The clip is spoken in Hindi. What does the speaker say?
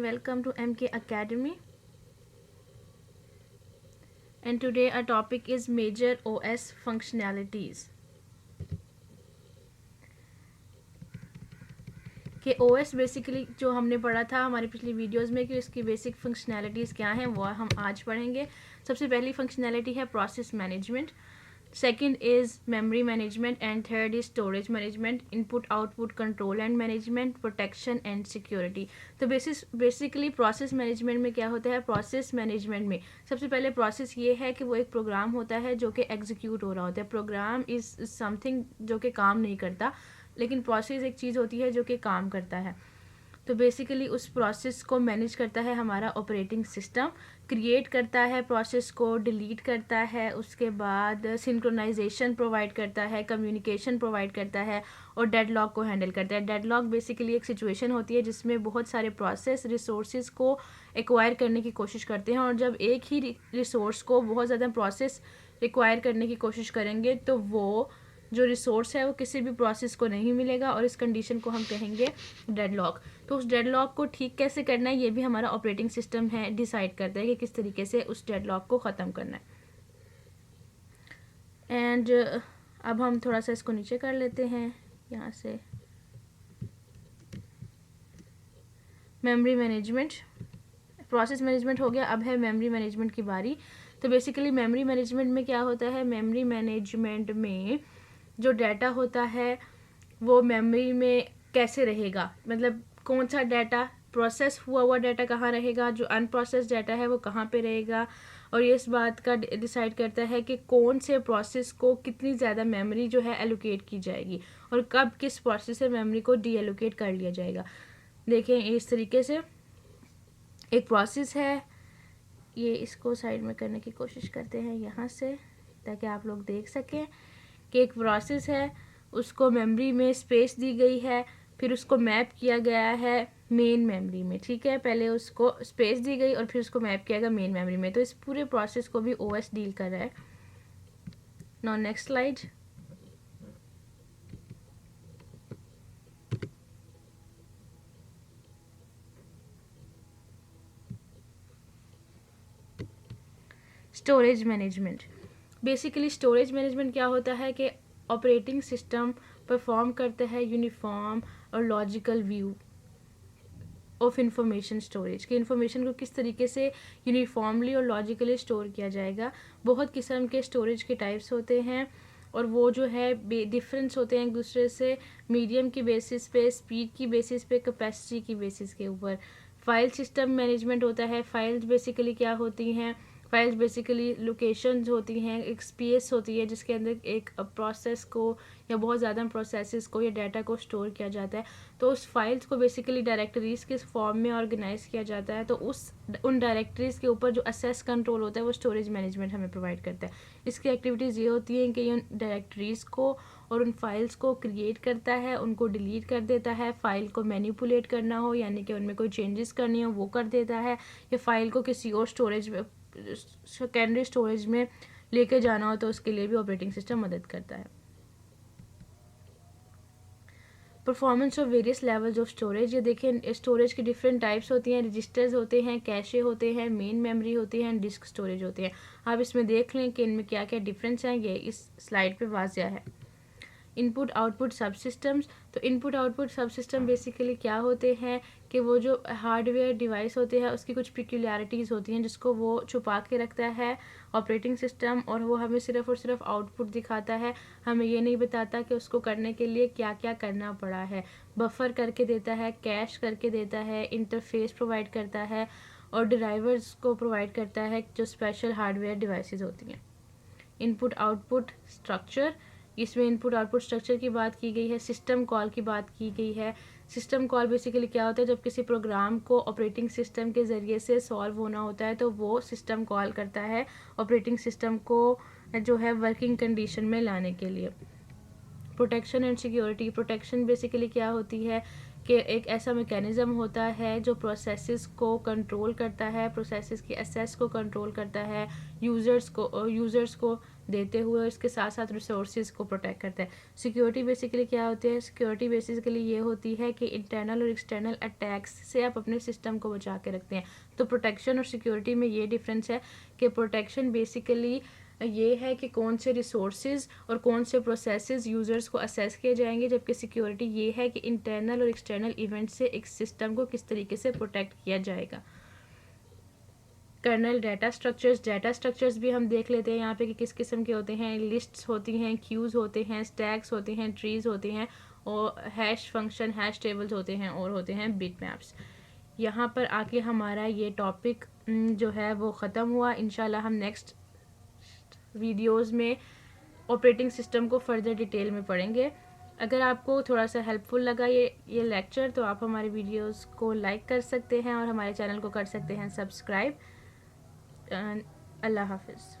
Welcome to MK Academy, and today our topic is major OS functionalities. कि OS बेसिकली जो हमने पढ़ा था हमारी पिछली वीडियोस में कि इसकी बेसिक फंक्शनैलिटीज़ क्या हैं वो हम आज पढ़ेंगे। सबसे पहली फंक्शनैलिटी है process management, second is memory management and third is storage management, input output control and management, protection and security. तो बेसिकली प्रोसेस मैनेजमेंट में क्या होता है? प्रोसेस मैनेजमेंट में सबसे पहले प्रोसेस ये है कि वो एक प्रोग्राम होता है जो कि एग्जीक्यूट हो रहा होता है। प्रोग्राम इज़ समथिंग जो कि काम नहीं करता, लेकिन प्रोसेस एक चीज़ होती है जो कि काम करता है। तो बेसिकली उस प्रोसेस को मैनेज करता है हमारा ऑपरेटिंग सिस्टम, क्रिएट करता है प्रोसेस को, डिलीट करता है, उसके बाद सिंक्रोनाइजेशन प्रोवाइड करता है, कम्युनिकेशन प्रोवाइड करता है और डेडलॉक को हैंडल करता है। डेडलॉक बेसिकली एक सिचुएशन होती है जिसमें बहुत सारे प्रोसेस रिसोर्सेज को एक्वायर करने की कोशिश करते हैं, और जब एक ही रिसोर्स को बहुत ज़्यादा प्रोसेस रिक्वायर करने की कोशिश करेंगे तो वो जो रिसोर्स है वो किसी भी प्रोसेस को नहीं मिलेगा, और इस कंडीशन को हम कहेंगे डेडलॉक। तो उस डेडलॉक को ठीक कैसे करना है ये भी हमारा ऑपरेटिंग सिस्टम है डिसाइड करता है कि किस तरीके से उस डेडलॉक को ख़त्म करना है। एंड अब हम थोड़ा सा इसको नीचे कर लेते हैं यहाँ से। मेमोरी मैनेजमेंट, प्रोसेस मैनेजमेंट हो गया, अब है मेमोरी मैनेजमेंट की बारी। तो बेसिकली मेमोरी मैनेजमेंट में क्या होता है? मेमोरी मैनेजमेंट में जो डाटा होता है वो मेमोरी में कैसे रहेगा, मतलब कौन सा डाटा, प्रोसेस हुआ डाटा कहाँ रहेगा, जो अनप्रोसेस डाटा है वो कहाँ पे रहेगा, और ये इस बात का डिसाइड करता है कि कौन से प्रोसेस को कितनी ज़्यादा मेमोरी जो है एलोकेट की जाएगी और कब किस प्रोसेस से मेमोरी को डी एलोकेट कर लिया जाएगा। देखें इस तरीके से एक प्रोसेस है, ये इसको साइड में करने की कोशिश करते हैं यहाँ से ताकि आप लोग देख सकें कि एक प्रोसेस है, उसको मेमोरी में स्पेस दी गई है, फिर उसको मैप किया गया है मेन मेमोरी में। ठीक है, पहले उसको स्पेस दी गई और फिर उसको मैप किया गया मेन मेमोरी में। तो इस पूरे प्रोसेस को भी ओएस डील कर रहा है। Now next slide. Storage management, basically storage management क्या होता है कि ऑपरेटिंग सिस्टम परफॉर्म करता है यूनिफॉर्म और logical view of information storage, कि इंफॉर्मेशन को किस तरीके से यूनिफॉर्मली और लॉजिकली स्टोर किया जाएगा। बहुत किस्म के स्टोरेज के टाइप्स होते हैं और वो जो है डिफरेंस होते हैं एक दूसरे से, मीडियम की बेसिस पे, स्पीड की बेसिस पे, कैपेसिटी की बेसिस के ऊपर। फाइल सिस्टम मैनेजमेंट होता है। फाइल्स बेसिकली क्या होती हैं? फाइल्स बेसिकली लोकेशंस होती हैं, एक स्पेस होती है जिसके अंदर एक प्रोसेस को या बहुत ज़्यादा प्रोसेसेस को या डाटा को स्टोर किया जाता है। तो उस फाइल्स को बेसिकली डायरेक्टरीज के फॉर्म में ऑर्गेनाइज किया जाता है। तो उन डायरेक्टरीज के ऊपर जो असेस कंट्रोल होता है वो स्टोरेज मैनेजमेंट हमें प्रोवाइड करता है। इसकी एक्टिविटीज़ ये होती हैं कि उन डायरेक्टरीज को और उन फाइल्स को क्रिएट करता है, उनको डिलीट कर देता है, फाइल को मैनिपुलेट करना हो यानी कि उनमें कोई चेंजेस करनी हो वो कर देता है, या फाइल को किसी और स्टोरेज सेकेंडरी स्टोरेज में लेके जाना हो तो उसके लिए भी ऑपरेटिंग सिस्टम मदद करता है। Performance of various levels of storage, ये देखें स्टोरेज की डिफरेंट टाइप्स होती हैं, रजिस्टर्स होते हैं, कैशे होते हैं, मेन मेमोरी होती है, डिस्क स्टोरेज होती है। आप इसमें देख लें कि इनमें क्या क्या डिफरेंस हैं, ये इस स्लाइड पे वाज़िया है। इनपुट आउटपुट सब सिस्टम्स, तो इनपुट आउटपुट सब सिस्टम बेसिकली क्या होते हैं कि वो जो हार्डवेयर डिवाइस होते हैं उसकी कुछ पिक्यूलरिटीज़ होती हैं जिसको वो छुपा के रखता है ऑपरेटिंग सिस्टम, और वो हमें सिर्फ और सिर्फ आउटपुट दिखाता है, हमें ये नहीं बताता कि उसको करने के लिए क्या क्या करना पड़ा है। बफर करके देता है, कैश करके देता है, इंटरफेस प्रोवाइड करता है और ड्राइवर्स को प्रोवाइड करता है जो स्पेशल हार्डवेयर डिवाइसेस होती हैं। इनपुट आउटपुट स्ट्रक्चर, इसमें इनपुट आउटपुट स्ट्रक्चर की बात की गई है, सिस्टम कॉल की बात की गई है। सिस्टम कॉल बेसिकली क्या होता है? जब किसी प्रोग्राम को ऑपरेटिंग सिस्टम के ज़रिए से सॉल्व होना होता है तो वो सिस्टम कॉल करता है ऑपरेटिंग सिस्टम को जो है वर्किंग कंडीशन में लाने के लिए। Protection and security, protection basically क्या होती है कि एक ऐसा मैकेनिज़्म होता है जो प्रोसेसेस को कंट्रोल करता है, प्रोसेसेस की एक्सेस को कंट्रोल करता है, यूज़र्स को देते हुए इसके साथ साथ रिसोर्सेज को प्रोटेक्ट करता है। सिक्योरिटी बेसिकली क्या होती है? सिक्योरिटी बेसिकली ये होती है कि इंटरनल और एक्सटर्नल अटैक्स से आप अपने सिस्टम को बचा के रखते हैं। तो प्रोटेक्शन और सिक्योरिटी में ये डिफरेंस है कि प्रोटेक्शन बेसिकली ये है कि कौन से रिसोर्सेज और कौन से प्रोसेसेस यूज़र्स को असेस किए जाएंगे, जबकि सिक्योरिटी ये है कि इंटरनल और एक्सटर्नल इवेंट से एक सिस्टम को किस तरीके से प्रोटेक्ट किया जाएगा। कर्नल डाटा स्ट्रक्चर्स भी हम देख लेते हैं यहाँ पे कि किस किस्म के होते हैं। लिस्ट्स होती हैं, क्यूज़ होते हैं, स्टैक्स होते हैं, ट्रीज़ होते हैं, और हैश फंक्शन, हैश टेबल्स होते हैं, और होते हैं बिट मैप्स। यहाँ पर आके हमारा ये टॉपिक जो है वो ख़त्म हुआ। इंशाल्लाह हम नेक्स्ट वीडियोस में ऑपरेटिंग सिस्टम को फर्दर डिटेल में पढ़ेंगे। अगर आपको थोड़ा सा हेल्पफुल लगा ये लेक्चर, तो आप हमारे वीडियोस को लाइक कर सकते हैं और हमारे चैनल को कर सकते हैं सब्सक्राइब। अल्लाह हाफिज़।